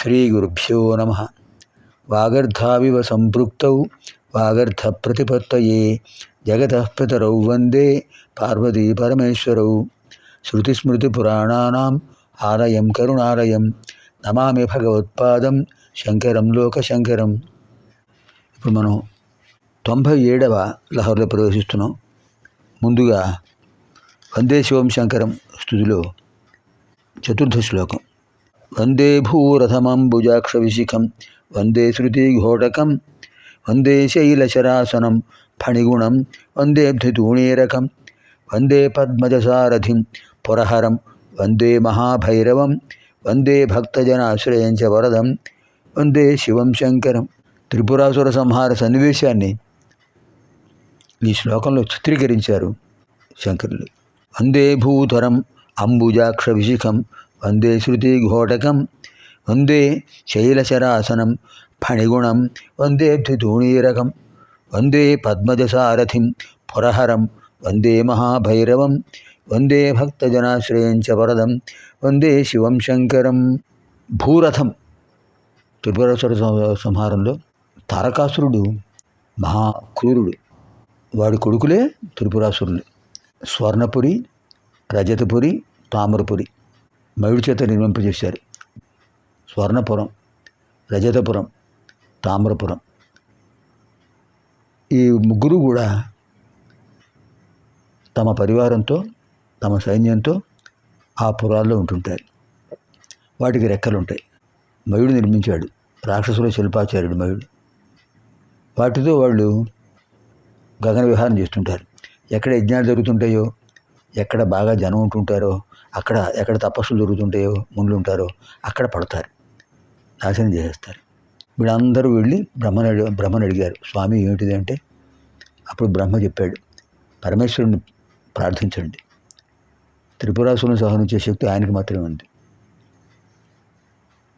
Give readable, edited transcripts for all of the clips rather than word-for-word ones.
శ్రీగురుభ్యో నమః. వాగర్ధావివ సంపృక్తౌ వాగర్ధ ప్రతిపత్తయే జగతః పితరౌ వందే పార్వతీ పరమేశ్వరౌ. శృతిస్మృతిపురాణానాం ఆలయం కరుణాలయం నమామి భగవత్పాదం శంకరం లోకశంకరం. ఇప్పుడు మనం 97వ లహరిలో ప్రవేశిస్తున్నాం. ముందుగా వందే శివం శంకరం స్తుతిలో చతుర్థ శ్లోకం. వందే భూరథమంబుజాక్ష విశిఖం వందే శృతిఘోటకం వందే శైలశరాసనం ఫణిగుణం వందే ధృతూణీరకం వందే పద్మజసారథిం పురహరం వందే మహాభైరవం వందే భక్తజనాశ్రయం చ వరదం వందే శివం శంకరం. త్రిపురాసుర సంహార సన్నివేశాన్ని ఈ శ్లోకంలో చిత్రీకరించారు శంకరులు. వందే భూధరం అంబుజాక్ష విశిఖం వందే శృతిఘోటకం వందే శైలశరాసనం ఫణిగుణం వందే ధృతూణీరకం వందే పద్మజసారథిం పురహరం వందే మహాభైరవం వందే భక్తజనాశ్రయం చ వరదం వందే శివం శంకరం. భూరథం త్రిపురాసుర సంహారంలో తారకాసురుడు మహాక్రూరుడు. వాడి కొడుకులే త్రిపురాసురులు. స్వర్ణపురి, రజతపురి, తామ్రపురి మయుడి చేత నిర్మింపజేశారు. స్వర్ణపురం, రజతపురం, తామ్రపురం ఈ ముగ్గురు కూడా తమ పరివారంతో తమ సైన్యంతో ఆ పురాల్లో ఉంటుంటారు. వాటికి రెక్కలు ఉంటాయి. మయుడు నిర్మించాడు. రాక్షసుల శిల్పాచార్యుడు మయుడు. వాటితో వాళ్ళు గగన విహారం చేస్తుంటారు. ఎక్కడ యజ్ఞాలు జరుగుతుంటాయో, ఎక్కడ బాగా జనం ఉంటుంటారో, ఎక్కడ తపస్సులు జరుగుతుంటాయో, మునులు ఉంటారో అక్కడ పడతారు, నాశనం చేసేస్తారు. వీళ్ళందరూ వెళ్ళి బ్రహ్మని అడిగారు, స్వామి ఏమిటిది అంటే, అప్పుడు బ్రహ్మ చెప్పాడు, పరమేశ్వరుని ప్రార్థించండి, త్రిపురాసులను సహనించే శక్తి ఆయనకి మాత్రమే ఉంది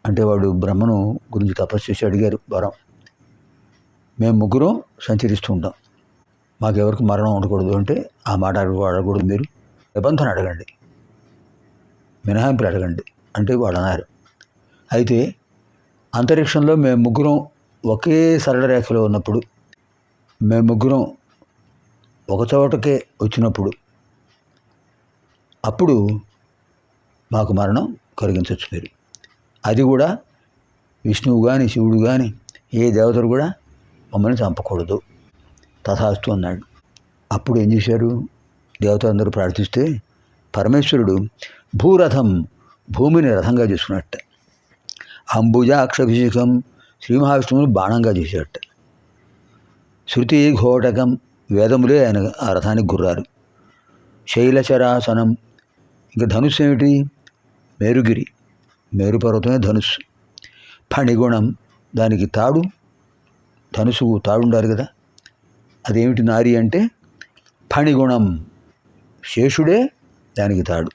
అంటే. వాడు బ్రహ్మను గురించి తపస్సు చేసి అడిగారు వరం, మేము ముగ్గురం సంచరిస్తూ ఉంటాం, మాకెవరికి మరణం ఉండకూడదు అంటే, ఆ మాట అడగకూడదు, మీరు నిబంధన అడగండి, మినహాయింపులు అడగండి అంటే వాడు అన్నారు. అయితే అంతరిక్షంలో మేము ముగ్గురం ఒకే సరళ రేఖలో ఉన్నప్పుడు, మేము ముగ్గురం ఒక చోటకే వచ్చినప్పుడు, అప్పుడు మాకు మరణం కలిగించవచ్చు మీరు. అది కూడా విష్ణువు కానీ శివుడు కానీ ఏ దేవతలు కూడా మమ్మల్ని చంపకూడదు, తథాస్తు అన్నాడు. అప్పుడు ఏం చేశారు, దేవతలందరూ ప్రార్థిస్తే పరమేశ్వరుడు భూరథం, భూమిని రథంగా చేసుకున్నట్ట, అంబుజాక్షభిషేకం, శ్రీ మహావిష్ణువుని బాణంగా చేసేట, శృతి ఘోటకం, వేదములే ఆయన ఆ రథానికి గుర్రారు, శైలశరాసనం, ఇంకా ధనుస్సు ఏమిటి, మేరుగిరి, మేరు పర్వతమే ధనుస్సు, ఫణిగుణం, దానికి తాడు, ధనుసుకు తాడు ఉండాలి కదా, అదేమిటి నారి అంటే ఫణిగుణం, శేషుడే దానికి తాడు,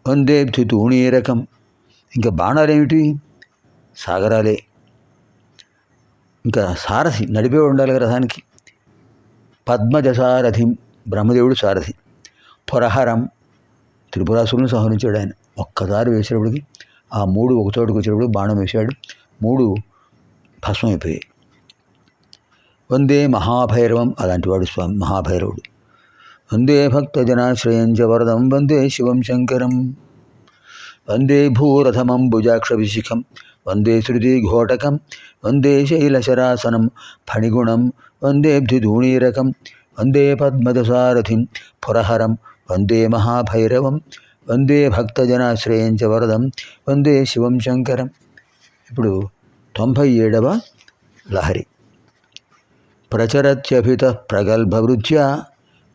వందే ధృతూణీరకం, ఇంకా బాణాలేమిటి, సాగరాలే, ఇంకా సారథి, నడిపేవాడు ఉండాలి కదా రథానికి, పద్మజసారథిం, బ్రహ్మదేవుడు సారథి, పురహరం, త్రిపురాసురులను సంహరించాడు ఆయన. ఒక్కసారి వేసేటప్పటికి ఆ మూడు ఒక చోటుకు వచ్చేటప్పుడు బాణం వేశాడు, మూడు భస్మం అయిపోయాయి. వందే మహాభైరవం, అలాంటివాడు స్వామి మహాభైరవుడు. వందే భక్తజనాశ్రయం చ వరదం వందే శివం శంకరం. వందే భూరథమంబుజాక్ష విశిఖం వందే శృతిఘోటకం వందే శైలశరాసనం ఫణిగుణం వందే ధృతూణీరకం వందే పద్మజసారథిం పురహరం వందే మహాభైరవం వందే భక్తజనాశ్రయం చ వరదం వందే శివం శంకరం. ఇప్పుడు 97వ లహరి. ప్రచరత్యభిత ప్రగల్భవృత్యా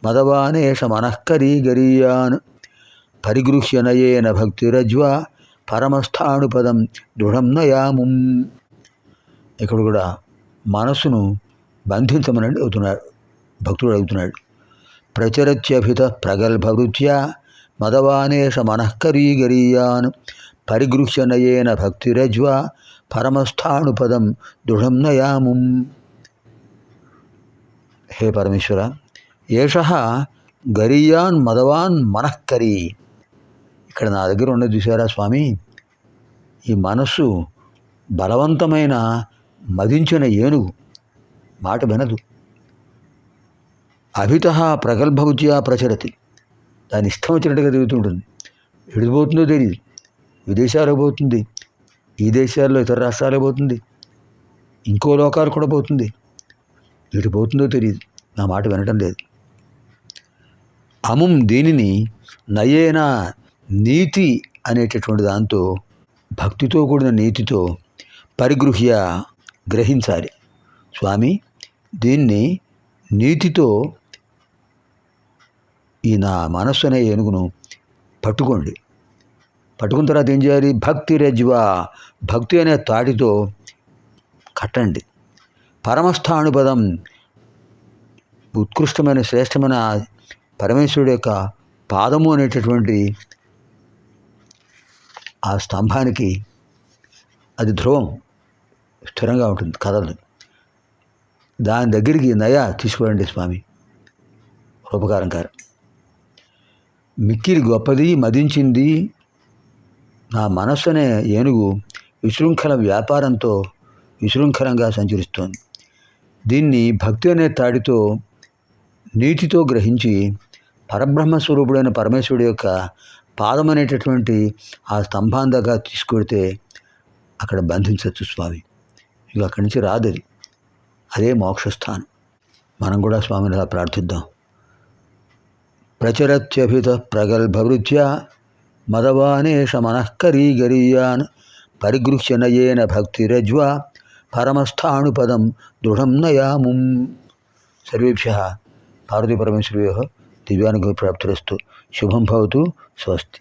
మదవానేష మనఃకరీగరీయాన్ పరిగృహ్య నయేన భక్తిరజ్వా పరమస్థాణుపదం దృఢం నయాముం. ఇక్కడ కూడా మనస్సును బంధించమని అవుతున్నాడు భక్తుడు అడుగుతున్నాడు. ప్రచరత్యభిత ప్రగల్భవృత్యా మదవానేష మనఃకరీగరీయాన్ పరిగృహ్య నయేన భక్తిరజ్వా పరమస్థాణుపదం దృఢం నయాముం. హే పరమేశ్వర, ఏషః గరీయాన్ మదవాన్ మనఃకరీ, ఇక్కడ నా దగ్గర ఉన్నది చూసారా స్వామి, ఈ మనస్సు బలవంతమైన మదించిన ఏనుగు, మాట వినదు. అభిత ప్రగల్భబుద్ధ్యా ప్రచరతి, దాని ఇష్టం వచ్చినట్టుగా తిరుగుతుంటుంది. ఎడిపోతుందో తెలియదు. విదేశాలకు పోతుంది, ఈ దేశాల్లో ఇతర రాష్ట్రాలకు పోతుంది, ఇంకో లోకాలు కూడా పోతుంది. ఎటు పోతుందో తెలియదు, నా మాట వినటం లేదు. అముం దీనిని నయేన నీతి అనేటటువంటి దాంతో, భక్తితో కూడిన నీతితో పరిగృహ్య గ్రహించాలి. స్వామి, దీన్ని నీతితో ఈ నా మనస్సు అనే ఏనుగును పట్టుకోండి. పట్టుకున్న తర్వాత ఏం చేయాలి? భక్తి రజ్వా, భక్తి అనే తాటితో కట్టండి. పరమస్థానుపదం, ఉత్కృష్టమైన శ్రేష్టమైన పరమేశ్వరుడు యొక్క పాదము అనేటటువంటి ఆ స్తంభానికి, అది ధ్రువం, స్థిరంగా ఉంటుంది, కదలదు. దాని దగ్గరికి నయ తీసుకురండి స్వామి, ఉపకారంకారం. మిక్కిలి గొప్పది, మదించింది నా మనస్సు అనే ఏనుగు విశృంఖల వ్యాపారంతో విశృంఖలంగా సంచరిస్తోంది. దీన్ని భక్తి అనే తాడితో నీతితో గ్రహించి పరబ్రహ్మస్వరూపుడైన పరమేశ్వరుడు యొక్క పాదం అనేటటువంటి ఆ స్తంభం దగ్గర తీసుకెడితే అక్కడ బంధించవచ్చు స్వామి. ఇక అక్కడి నుంచి రాదది, అదే మోక్షస్థానం. మనం కూడా స్వామిని అలా ప్రార్థిద్దాం. ప్రచరత్యభిత ప్రగల్భవృత్యా మదవానేష మనఃకరీగరీయాన్ పరిగృహ్య నయేన భక్తిరజ్వా పరమస్థాణుపదం దృఢం నయాముం. సర్వేభ్యః పార్వతీ పరమేశ్వరయోః దివ్యానుగ్రహ ప్రాప్తిరస్తు. శుభం భవతు. స్వస్తి.